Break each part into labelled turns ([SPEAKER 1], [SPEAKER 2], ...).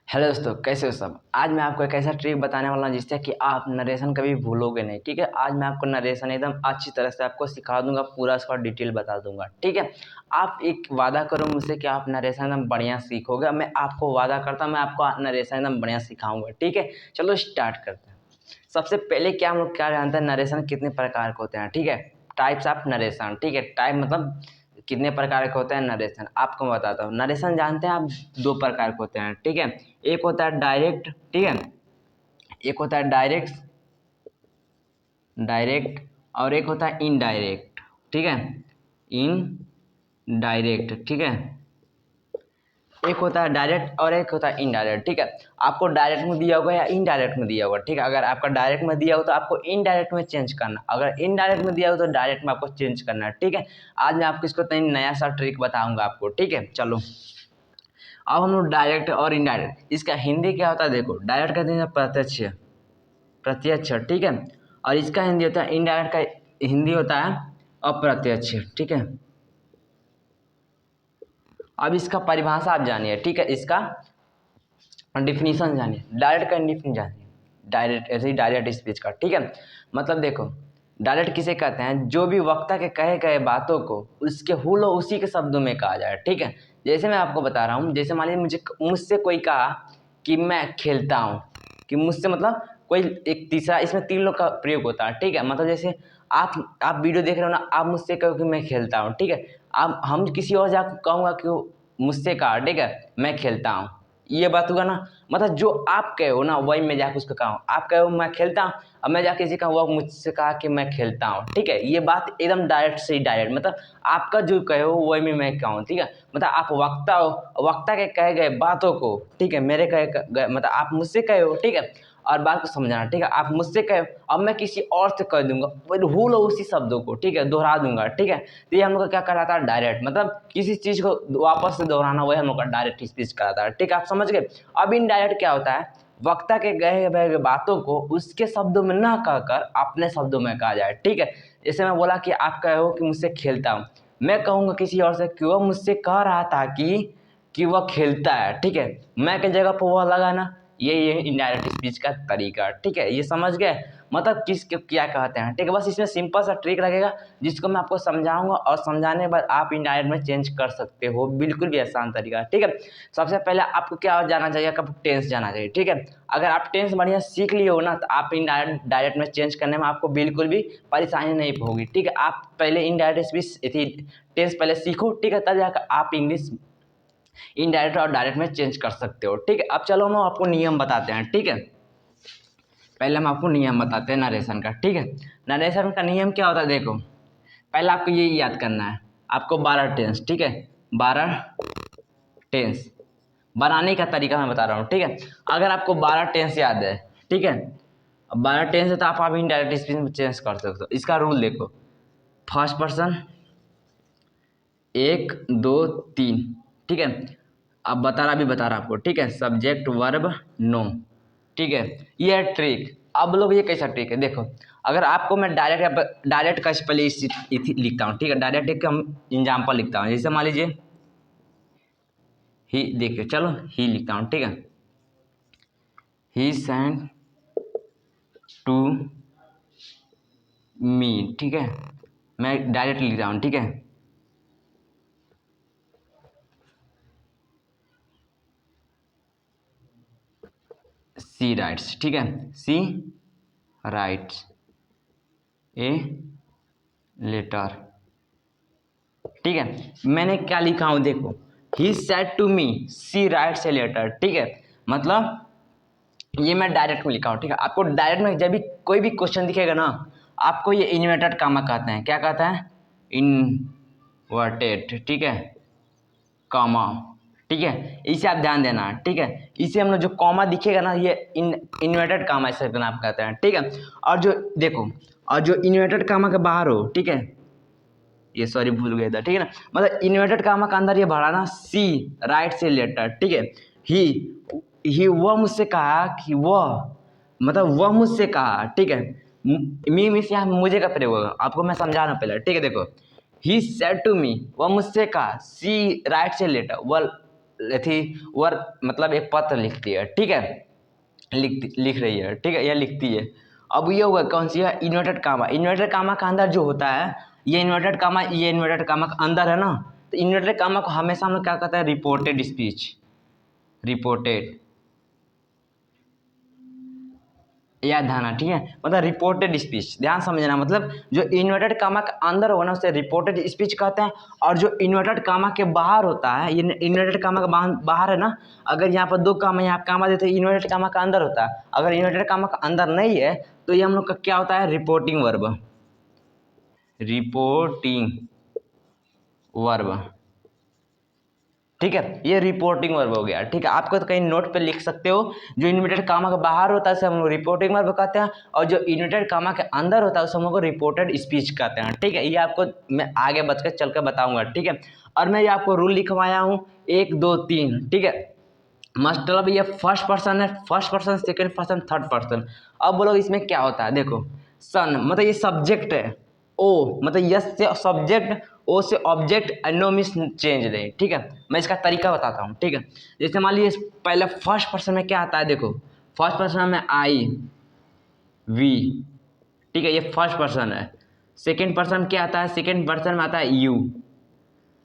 [SPEAKER 1] Hello दोस्तों, कैसे हो सब। आज मैं आपको एक ऐसा ट्रिक बताने वाला हूँ जिससे कि आप नरेशन कभी भूलोगे नहीं। ठीक है, आज मैं आपको नरेशन एकदम अच्छी तरह से आपको सिखा दूंगा, पूरा इसका डिटेल बता दूंगा। ठीक है, आप एक वादा करो मुझसे कि आप नरेशन एकदम बढ़िया सीखोगे। मैं आपको वादा करता हूँ, मैं आपको नरेशन एकदम बढ़िया सिखाऊंगा। ठीक है, चलो स्टार्ट करते हैं। सबसे पहले क्या हम लोग क्या जानते हैं, नरेशन कितने प्रकार के होते हैं। ठीक है, टाइप्स ऑफ नरेशन। ठीक है, टाइप मतलब कितने प्रकार के होते हैं नरेशन, आपको मैं बताता हूँ। नरेशन जानते हैं आप, दो प्रकार के होते हैं। ठीक है, एक होता है डायरेक्ट। ठीक है, एक होता है डायरेक्ट डायरेक्ट और एक होता है इनडायरेक्ट। ठीक है, इनडायरेक्ट। ठीक है, एक होता है डायरेक्ट और एक होता है इनडायरेक्ट। ठीक है, आपको डायरेक्ट में दिया होगा या इनडायरेक्ट में दिया होगा। ठीक है, अगर आपका डायरेक्ट में दिया हो तो आपको इनडायरेक्ट में चेंज करना, अगर इनडायरेक्ट में दिया हो तो डायरेक्ट में आपको चेंज करना है। ठीक है, आज मैं आपको इसको नया सा ट्रिक बताऊंगा आपको। ठीक है, चलो अब हम लोग डायरेक्ट और इनडायरेक्ट, इसका हिंदी क्या होता है देखो। डायरेक्ट कहते हैं प्रत्यक्ष, प्रत्यक्ष। ठीक है, और इसका हिंदी होता है इनडायरेक्ट का हिंदी होता है अप्रत्यक्ष। ठीक है, अब इसका परिभाषा आप जानिए। ठीक है, इसका डिफिनीशन जानिए, डायरेक्ट का डिफिनीशन जानिए। डायरेक्ट ऐसे ही डायरेक्ट स्पीच का। ठीक है, मतलब देखो डायरेक्ट किसे कहते हैं, जो भी वक्ता के कहे गए बातों को उसके हुल और उसी के शब्दों में कहा जाए। ठीक है, जैसे मैं आपको बता रहा हूँ, जैसे मान लीजिए मुझसे कोई कहा कि मैं खेलता हूँ, कि मुझसे मतलब कोई एक तीसरा, इसमें तीन लोग का प्रयोग होता है। ठीक है, मतलब जैसे आप वीडियो देख रहे हो ना, आप मुझसे कहो कि मैं खेलता हूँ। ठीक है, आप हम किसी और जाकर कहूँगा कि वो मुझसे कहा। ठीक है, मैं खेलता हूँ, ये बात हुआ ना। मतलब जो आप कहे हो ना वही मैं जाकर उसको कहा, आप कहे हो मैं खेलता हूँ, अब मैं जाके किसी का हुआ मुझसे कहा कि मैं खेलता हूँ। ठीक है, ये बात एकदम डायरेक्ट से ही डायरेक्ट, मतलब आपका जो कहे हो वही में मैं कहूँ। ठीक है, मतलब आप वक्ता हो, वक्ता के कहे गए बातों को, ठीक है, मेरे कहे गए मतलब आप मुझसे कहे हो। ठीक है, और बात को समझाना। ठीक है, आप मुझसे कहे, अब मैं किसी और से कह दूंगा, भूल उसी शब्दों को। ठीक है, दोहरा दूंगा। ठीक है, तो ये हम लोग का क्या कहलाता है, डायरेक्ट। मतलब किसी चीज को वापस से दोहराना, वही हम लोग का डायरेक्ट स्पीच कहलाता है। ठीक है, आप समझ गए। अब इनडायरेक्ट क्या होता है, वक्ता के गए गए बातों को उसके शब्दों में ना कहकर अपने शब्दों में कहा जाए। ठीक है, जैसे मैं बोला कि आप कहे हो कि मुझसे खेलता हूँ, मैं कहूँगा किसी और से कि वह मुझसे कह रहा था कि वह खेलता है। ठीक है, मैं के जगह पर वह लगाना, ये इनडायरेक्ट स्पीच का तरीका। ठीक है, ये समझ गए, मतलब किस क्या कहते हैं। ठीक है, बस इसमें सिंपल सा ट्रिक लगेगा जिसको मैं आपको समझाऊंगा, और समझाने के बाद आप इनडायरेक्ट में चेंज कर सकते हो, बिल्कुल भी आसान तरीका। ठीक है, सबसे पहले आपको क्या जाना चाहिए, कब टेंस जाना चाहिए। ठीक है, अगर आप टेंस बढ़िया सीख लिए हो ना, तो आप इनडायरेक्ट डायरेक्ट में चेंज करने में आपको बिल्कुल भी परेशानी नहीं होगी। ठीक है, आप पहले इनडायरेक्ट स्पीच टेंस पहले सीखो। ठीक है, तब जाकर आप इंग्लिश इनडायरेक्ट और डायरेक्ट में चेंज कर सकते हो। ठीक है, अब चलो हम आपको नियम बताते हैं। ठीक है, पहले हम आपको नियम बताते हैं नरेशन का। ठीक है, नरेशन का नियम क्या होता है देखो, पहले आपको ये याद करना है, आपको 12 टेंस। ठीक है, 12 टेंस बनाने का तरीका मैं बता रहा हूँ। ठीक है, अगर आपको 12 टेंस याद है, ठीक है, अब 12 टेंस है तो आप इनडायरेक्ट स्पीच में चेंज कर सकते हो। इसका रूल देखो, फर्स्ट पर्सन, एक दो तीन। ठीक है, अब बता रहा आपको। ठीक है, सब्जेक्ट वर्ब नो। ठीक है, ये है ट्रिक। अब लोग ये कैसा ट्रिक है देखो, अगर आपको मैं डायरेक्ट का पहले लिखता हूँ। ठीक है, डायरेक्ट एक हम एग्जाम्पल लिखता हूँ, जैसे मान लीजिए ही, देखिए चलो ही लिखता हूँ। ठीक है, ही सेंड टू मी। ठीक है, मैं डायरेक्ट लिख रहा हूँ। ठीक है, सी राइट्स। ठीक है, सी राइट्स ए लेटर। ठीक है, मैंने क्या लिखा हूँ देखो, he said to me she writes a letter. ठीक है, मतलब ये मैं डायरेक्ट में लिखा हूँ। ठीक है, आपको डायरेक्ट में जब भी कोई भी क्वेश्चन दिखेगा ना, आपको ये इन्वर्टेड कामा कहते हैं। क्या कहता है, इनवर्टेड। ठीक है, कॉमा। ठीक है, इसे आप ध्यान देना। ठीक है, इसे हम लोग जो कॉमा दिखेगा ना, ये इन्वर्टेड कामा इसे नाम कहते हैं। ठीक है, और जो देखो, और जो इन्वर्टेड कामा के बाहर हो, ठीक है, ये सॉरी भूल गया था। ठीक है ना, मतलब इन्वर्टेड कामा का अंदर ये भरा ना, सी राइट से लेटर। ठीक है, ही वह मुझसे कहा कि वह, मतलब वह मुझसे कहा। ठीक है, मी मिस यहाँ मुझे का प्रयोग होगा, आपको मैं समझाना पहले। ठीक है, देखो ही सेड टू मी, वह मुझसे कहा, सी राइट से लेटर, वह थी वर्ब मतलब एक पत्र लिखती है, ठीक है, लिख रही है, ठीक है, यह लिखती है। अब ये होगा कौन सी है, इन्वर्टेड कामा। इन्वर्टेड कामा का अंदर जो होता है ये इन्वर्टेड कामा का अंदर है ना, तो इन्वर्टेड कामा को हमेशा हम लोग क्या कहते हैं, रिपोर्टेड स्पीच, रिपोर्टेड, याद ध्यान, ठीक है, मतलब रिपोर्टेड स्पीच, ध्यान समझना, मतलब जो इन्वर्टेड कामा के अंदर होगा ना उसे रिपोर्टेड स्पीच कहते हैं, और जो इन्वर्टेड कामा के बाहर होता है, ये इन्वर्टेड कामा का बाहर है ना, अगर यहाँ पर दो कामा, यहाँ कामा देते हैं, इन्वर्टेड कामा का अंदर होता है, अगर इन्वर्टेड कामा का अंदर नहीं है तो ये हम लोग का क्या होता है, रिपोर्टिंग वर्ब, रिपोर्टिंग वर्ब, ठीक है, ये रिपोर्टिंग वर्ब हो गया, ठीक है। आपको तो कहीं नोट पे लिख सकते हो, जो इन्वर्टेड कामा के बाहर होता है उसे हम लोग रिपोर्टिंग वर्ब कहते हैं, और जो इन्वर्टेड कामा के अंदर होता है उसे हम लोग रिपोर्टेड स्पीच कहते हैं, ठीक है। ये आपको मैं आगे बच कर चल कर बताऊंगा, ठीक है। और मैं ये आपको रूल लिखवाया हूँ 1 2 3, ठीक है। मतलब ये फर्स्ट पर्सन है, first person, second person, third person. अब बोलो इसमें क्या होता है, देखो सन मतलब ये सब्जेक्ट है, ओ मतलब यस से सब्जेक्ट, ओ से ऑब्जेक्ट, नो मिस चेंज रहे, ठीक है। मैं इसका तरीका बताता हूँ, ठीक है। जैसे मान लीजिए पहले फर्स्ट पर्सन में क्या आता है, देखो फर्स्ट पर्सन में आई वी, ठीक है, ये फर्स्ट पर्सन है। सेकेंड पर्सन क्या आता है, सेकेंड पर्सन में आता है यू।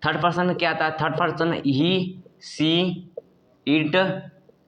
[SPEAKER 1] थर्ड पर्सन में क्या आता है, थर्ड पर्सन में ही, सी, इट,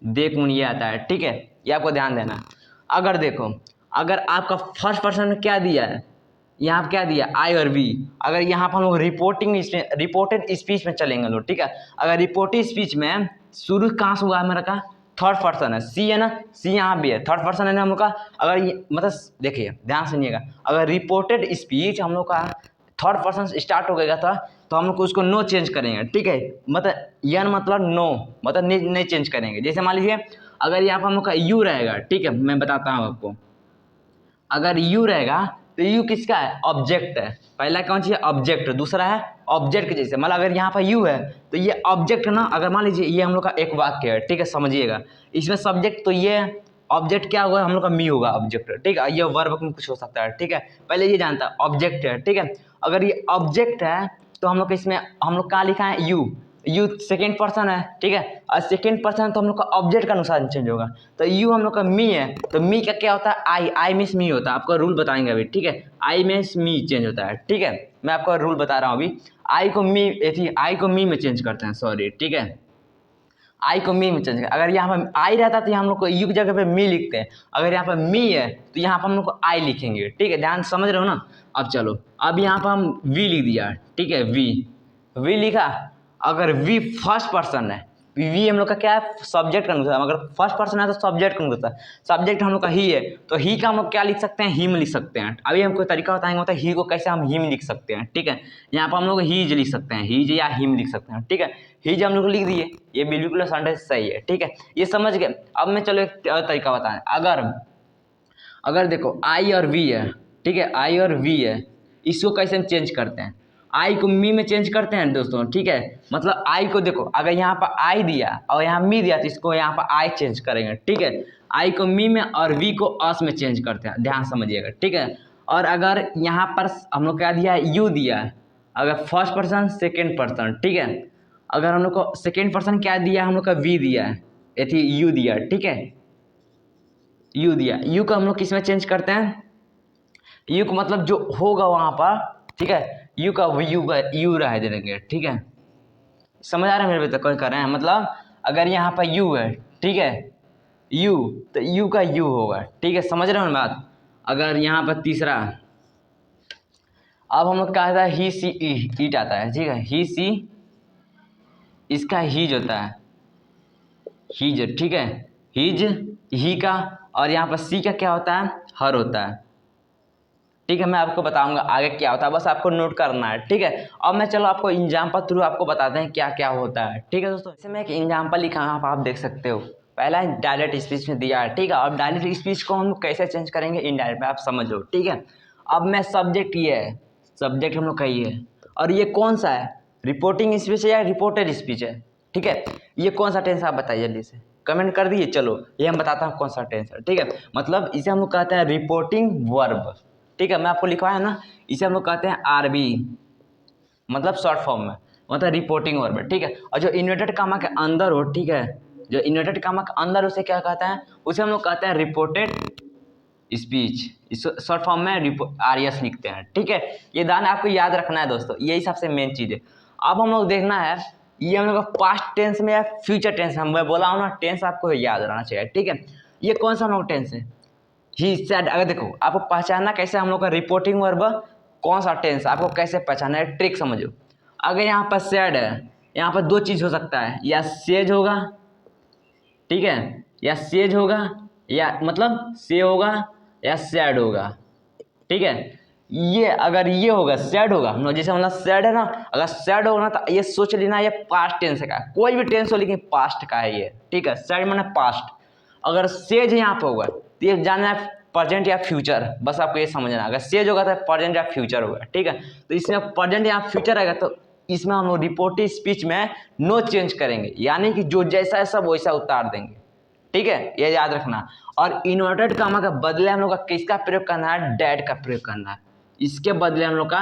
[SPEAKER 1] दे, कुन, ये आता है, ठीक है। ये आपको ध्यान देना। अगर देखो, अगर आपका फर्स्ट पर्सन में क्या दिया है, यहाँ पर क्या दिया, आई और वी, अगर यहाँ पर हम लोग रिपोर्टेड स्पीच में चलेंगे लोग, ठीक है। अगर रिपोर्टेड स्पीच में शुरू कहाँ से हुआ है मेरा का, थर्ड पर्सन है, सी है ना, सी यहाँ भी है, थर्ड पर्सन है ना हम लोग का। अगर ये मतलब देखिए ध्यान सुनिएगा, अगर रिपोर्टेड स्पीच हम लोग का थर्ड पर्सन स्टार्ट हो गया था तो हम लोग उसको नो चेंज करेंगे, ठीक है। मतलब यन मतलब नो, मतलब नहीं चेंज करेंगे। जैसे मान लीजिए अगर यहाँ पर हम लोग का यू रहेगा, ठीक है, मैं बताता हूँ आपको। अगर यू रहेगा तो यू किसका है, ऑब्जेक्ट है। पहला कौन सी है, ऑब्जेक्ट, दूसरा है ऑब्जेक्ट के जैसे, मतलब अगर यहाँ पर यू है तो ये ऑब्जेक्ट ना, अगर मान लीजिए ये हम लोग का एक वाक्य है, ठीक है, समझिएगा, इसमें सब्जेक्ट तो ये ऑब्जेक्ट क्या होगा, हम लोग का मी होगा ऑब्जेक्ट, ठीक है। ये वर्ब में कुछ हो सकता है, ठीक है, पहले ये जानता है ऑब्जेक्ट है, ठीक है। अगर ये ऑब्जेक्ट है तो हम लोग इसमें हम लोग क्या लिखा है, यू, यू सेकेंड पर्सन है, ठीक है, और सेकेंड पर्सन तो हम लोग का ऑब्जेक्ट का अनुसार चेंज होगा। तो यू हम लोग का मी है, तो मी का क्या होता है, आई, आई मीन्स मी होता है। आपको रूल बताएंगे अभी, ठीक है, आई मीन्स मी चेंज होता है, ठीक है। मैं आपको रूल बता रहा हूँ अभी, आई को मी, आई को मी में चेंज करते हैं, सॉरी, ठीक है, आई को मी में चेंज कर। अगर यहाँ पर आई रहता तो हम लोग को यू की जगह पे मी लिखते हैं, अगर यहाँ पर मी है तो यहाँ पर हम लोग को आई लिखेंगे, ठीक है, ध्यान समझ रहे हो ना। अब चलो, अब यहाँ पर हम वी लिख दिया, ठीक है, वी लिखा। अगर वी फर्स्ट पर्सन है, वी हम लोग का क्या है, सब्जेक्ट का अनुसार, अगर फर्स्ट पर्सन है तो सब्जेक्ट का अनुसार, सब्जेक्ट हम लोग का ही है तो ही का हम लोग क्या लिख सकते हैं, हिम लिख सकते हैं। अभी हमको तरीका बताएंगे, मतलब ही को कैसे हम हिम लिख सकते हैं, ठीक है। यहाँ पर हम लोग हीज लिख सकते हैं, हीज या हिम लिख सकते हैं, ठीक है। हीज हम लोग लिख दिए, ये बिल्कुल सेंटेंस सही है, ठीक है, ये समझ गए। अब मैं चलो एक तरीका बताएं, अगर देखो आई और वी है, ठीक है, आई और वी है, इसको कैसे हम चेंज करते हैं, आई को मी में चेंज करते हैं दोस्तों, ठीक है। मतलब आई को देखो, अगर यहाँ पर आई दिया और यहाँ मी दिया तो इसको यहाँ पर आई चेंज करेंगे, ठीक है। आई को मी में और वी को अस में चेंज करते हैं, ध्यान समझिएगा, ठीक है। और अगर यहाँ पर हम लोग क्या दिया है, यू दिया है, अगर फर्स्ट पर्सन सेकेंड पर्सन, ठीक है। अगर हम लोग को सेकेंड पर्सन क्या दिया, हम लोग का वी दिया है, यथी यू दिया, ठीक है, यू दिया, यू को हम लोग किस में चेंज करते हैं, यू को मतलब जो होगा वहाँ पर, ठीक है, यू का यू रह देंगे, ठीक है। समझ आ रहा है मेरे पे, तो कर रहे हैं, मतलब अगर यहाँ पर यू है, ठीक है, यू, तो यू का यू होगा, ठीक है, समझ रहे हो ना बात। अगर यहाँ पर तीसरा, अब हम लोग क्या आता है, ही सी ईट आता है, ठीक है, ही सी, इसका हीज होता है, हीज, ठीक है, हीज, ही का, और यहाँ पर सी का क्या होता है, हर होता है, ठीक है। मैं आपको बताऊंगा आगे क्या होता है, बस आपको नोट करना है, ठीक है। अब मैं चलो आपको एग्जाम्पल थ्रू आपको बताते हैं क्या क्या होता है, ठीक है दोस्तों। जैसे मैं एक एग्जाम्पल लिखा हूँ, आप देख सकते हो, पहला डायरेक्ट स्पीच में दिया है, ठीक है। अब डायरेक्ट स्पीच को हम कैसे चेंज करेंगे इनडायरेक्ट में, आप समझो, ठीक है। अब मैं सब्जेक्ट, ये है सब्जेक्ट हम लोग का ये है, और ये कौन सा है, रिपोर्टिंग स्पीच है या रिपोर्टेड स्पीच है, ठीक है। ये कौन सा टेंस, आप बताइए जल्दी से, कमेंट कर दिए। चलो ये हम बताता हूँ कौन सा टेंस है, ठीक है। मतलब इसे हम लोग कहते हैं रिपोर्टिंग वर्ब, ठीक है। मैं आपको लिखवाया ना, इसे हम लोग कहते हैं आरबी, मतलब शॉर्ट फॉर्म में मतलब रिपोर्टिंग वर्ब, ठीक है। और जो इन्वर्टेड कामा के अंदर हो, ठीक है, जो इन्वर्टेड कामा के अंदर उसे क्या कहता है, उसे हम लोग कहते हैं रिपोर्टेड स्पीच। इसको शॉर्ट फॉर्म में आरएस लिखते हैं, ठीक है। ये ध्यान आपको याद रखना है दोस्तों, यही सबसे मेन चीज़ है। अब हम लोग देखना है ये हम लोग पास्ट टेंस में या फ्यूचर टेंस, मैं बोला हूँ ना टेंस आपको याद रहना चाहिए, ठीक है। ये कौन सा हम लोग टेंस है, ही सेड। अगर देखो आपको पहचानना कैसे हम लोग का रिपोर्टिंग वर्ब कौन सा टेंस, आपको कैसे पहचानना है, ट्रिक समझो। अगर यहाँ पर सेड है, यहाँ पर दो चीज़ हो सकता है, या सेज होगा, ठीक है, या सेज होगा, या मतलब से होगा, या सैड होगा, ठीक है। ये अगर ये होगा सैड होगा, हम लोग जैसे मतलब सैड है ना, अगर सैड होगा ना तो ये सोच लेना ये पास्ट टेंस का, कोई भी टेंस हो लेकिन पास्ट का है ये, ठीक है। सैड माने पास्ट। अगर सेज यहाँ पे होगा तो ये जानना है प्रेजेंट या फ्यूचर, बस आपको ये समझना। अगर सेज होगा तो प्रेजेंट या फ्यूचर होगा, ठीक है। तो इसमें प्रेजेंट या फ्यूचर आएगा तो इसमें हम लोग रिपोर्टिव स्पीच में नो चेंज करेंगे, यानी कि जो जैसा है सब वैसा उतार देंगे, ठीक है, ये याद रखना। और इन्वर्टेड कामा का बदले हम लोग का किसका प्रयोग करना है, डैड का प्रयोग करना है। इसके बदले हम लोग का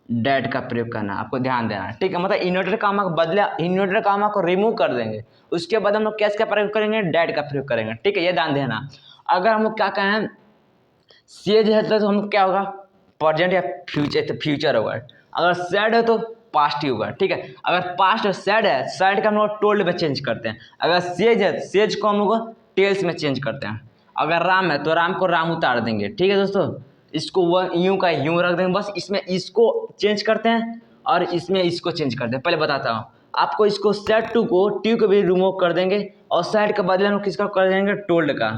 [SPEAKER 1] डैड का प्रयोग करना है, आपको ध्यान देना है, ठीक है। मतलब इन्वर्टेड कामा के बदले इन्वर्टेड कामा को रिमूव कर देंगे, उसके बाद हम लोग किसका प्रयोग करेंगे, डैड का प्रयोग करेंगे, ठीक है, ये ध्यान देना। अगर हम लोग क्या कहें सेज है तो हम क्या होगा, प्रेजेंट या फ्यूचर, तो फ्यूचर होगा। अगर सैड है तो पास्ट ही होगा, ठीक है। अगर पास्ट और सैड है, सैड का हम लोग टोल्ड में चेंज करते हैं। अगर सेज है, सेज को हम लोग टेल्स में चेंज करते हैं। अगर राम है तो राम को राम उतार देंगे, ठीक है दोस्तों। इसको वन यूं का यूं रख देंगे, बस इसमें इसको चेंज करते हैं और इसमें इसको चेंज करते हैं। पहले बताता हूँ आपको, इसको सैड टू को ट्यू को भी रिमूव कर देंगे और सैड के बदले हम किसका कर देंगे, टोल्ड का।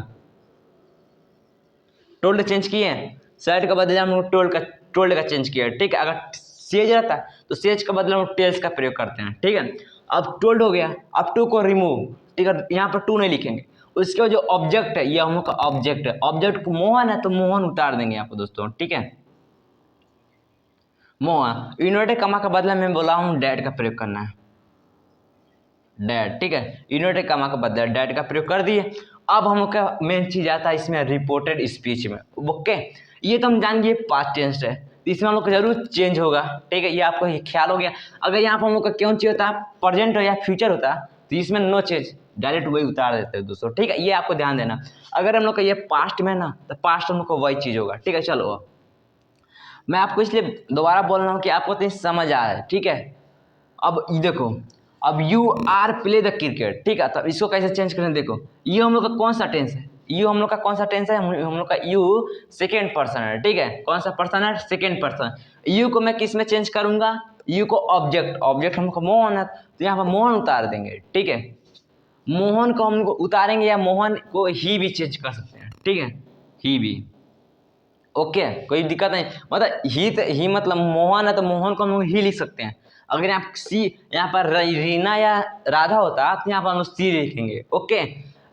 [SPEAKER 1] टोल्ड चेंज किए हैं, सैड का बदले हम लोग टोल्ड का चेंज किया, ठीक है। अगर सेज रहता तो सेज का बदले हम लोग टेल्स का प्रयोग करते हैं, ठीक है। अब टोल्ड हो गया, अब टू को रिमूव, ठीक है, यहाँ पर टू नहीं लिखेंगे। उसके बाद जो ऑब्जेक्ट है, ये हम लोग का ऑब्जेक्ट है, ऑब्जेक्ट को मोहन है तो मोहन उतार देंगे यहाँ पर दोस्तों, ठीक है। मोहन इन्वर्टेड कमा का बदला मैं बोला हूँ डैड का प्रयोग करना है, डैड, ठीक है। इन्वर्टेड कमा का बदला डैड का प्रयोग कर दिए। अब हम लोग का मेन चीज आता है इसमें रिपोर्टेड स्पीच में, ओके। ये तो हम जान गए पास्ट टेंस है, इसमें हम लोग का जरूर चेंज होगा, ठीक है, ये आपको ख्याल हो गया। अगर यहाँ पर हम लोग का क्यों चाहिए होता है, प्रेजेंट या फ्यूचर होता तो इसमें नो चेंज, डायरेक्ट वही उतार देते हैं दोस्तों, ठीक है, ये आपको ध्यान देना। अगर हम लोग का ये पास्ट में ना तो पास्ट हम लोग का वही चीज होगा, ठीक है। चलो मैं आपको इसलिए दोबारा बोल रहा हूँ कि आपको तो समझ आ रहा है, ठीक है। अब ये देखो, अब you are play the cricket, ठीक है, तब इसको कैसे चेंज करें, देखो ये हम लोग का कौन सा टेंस है, यू हम लोग का कौन सा टेंस है, हम लोग का यू सेकेंड पर्सन है, ठीक है। कौन सा पर्सन है, सेकेंड पर्सन। यू को मैं किस में चेंज करूंगा, यू को ऑब्जेक्ट, ऑब्जेक्ट हम लोग का मोहन है तो यहाँ पर मोहन उतार देंगे, ठीक है। मोहन को हम लोग उतारेंगे या मोहन को ही भी चेंज कर सकते हैं, ठीक है, ही भी, ओके, कोई दिक्कत नहीं। मतलब ही मतलब मोहन है तो मोहन को हम लोग ही लिख सकते हैं। अगर यहाँ सी, यहाँ पर रीना या राधा होता तो यहाँ पर हम लोग सी लिखेंगे, ओके।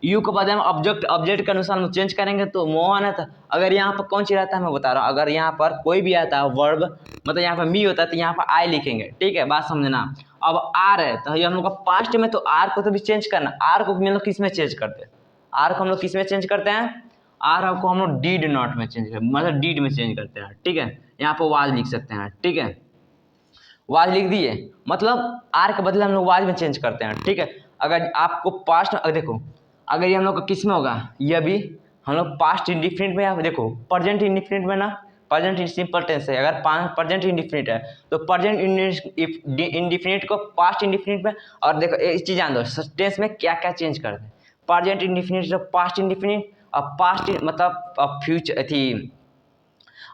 [SPEAKER 1] यू को बाद हम ऑब्जेक्ट, ऑब्जेक्ट के अनुसार हम चेंज करेंगे तो मोहन है। तो अगर यहाँ पर कौन चीज आता है मैं बता रहा हूँ, अगर यहाँ पर कोई भी आता है वर्ब, मतलब यहाँ पर मी होता है तो यहाँ पर आई लिखेंगे, ठीक है, बात समझना। अब आर है तो ये हम लोग का पास्ट में, तो आर को तो भी चेंज करना, आर को हम लोग किस में चेंज करते हैं, आर को हम लोग किस में चेंज करते हैं, आर आपको हम लोग डीड नॉट में चेंज करते, मतलब डीड में चेंज करते हैं, ठीक है। यहाँ पर वाज लिख सकते हैं, ठीक है, वाज लिख दिए, मतलब आर के बदले हम लोग वाज में चेंज करते हैं, ठीक है। अगर आपको पास्ट, अगर देखो अगर ये हम लोग का किस में होगा, ये भी हम लोग पास्ट इंडिफिनिट में, या देखो प्रेजेंट इंडिफिनिट में ना, प्रेजेंट इन सिंपल टेंस है, अगर प्रेजेंट इंडिफिनिट है तो प्रेजेंट इंडिफिनिट को पास्ट इंडिफिनिट में। और देखो एक चीज जान दो, टेंस में क्या क्या चेंज करते हैं, प्रेजेंट इंडिफिनिट तो पास्ट इंडिफिनिट, और पास्ट मतलब फ्यूचर थी,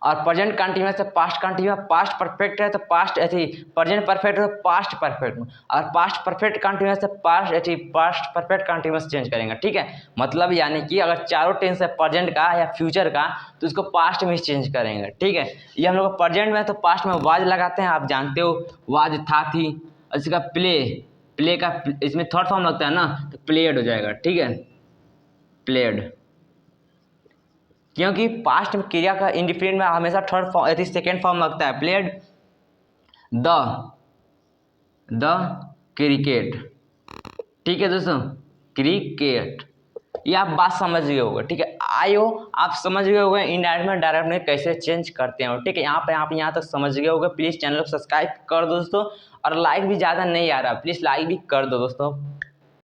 [SPEAKER 1] और प्रेजेंट कंटिन्यूअस है पास्ट कंटिन्यूअस, पास्ट परफेक्ट है तो पास्ट थी, प्रेजेंट परफेक्ट है तो पास्ट परफेक्ट, और पास्ट परफेक्ट कंटिन्यूअस है पास्ट थी, पास्ट परफेक्ट कंटिन्यूअस चेंज करेंगे, ठीक है। मतलब यानी कि अगर चारों टेंस है प्रेजेंट का या फ्यूचर का तो उसको पास्ट में चेंज करेंगे, ठीक है। ये हम लोग प्रेजेंट में तो पास्ट में वाज लगाते हैं, आप जानते हो वाज था थी। इसका प्ले, प्ले का इसमें थर्ड फॉर्म लगता है ना तो प्लेड हो जाएगा, ठीक है, प्लेड, क्योंकि पास्ट में क्रिया का इंडिफिनिट में हमेशा थर्ड फॉर्म सेकेंड फॉर्म लगता है, प्लेड द क्रिकेट, ठीक है दोस्तों, क्रिकेट, ये आप बात समझ गए होगा, ठीक है। आई हो आप समझ गए होंगे इनडायरेक्ट में डायरेक्ट में कैसे चेंज करते हैं, ठीक है। यहाँ तक समझ गए होंगे। प्लीज़ चैनल को सब्सक्राइब कर दो दोस्तों, और लाइक भी ज़्यादा नहीं आ रहा, प्लीज़ लाइक भी कर दो दोस्तों।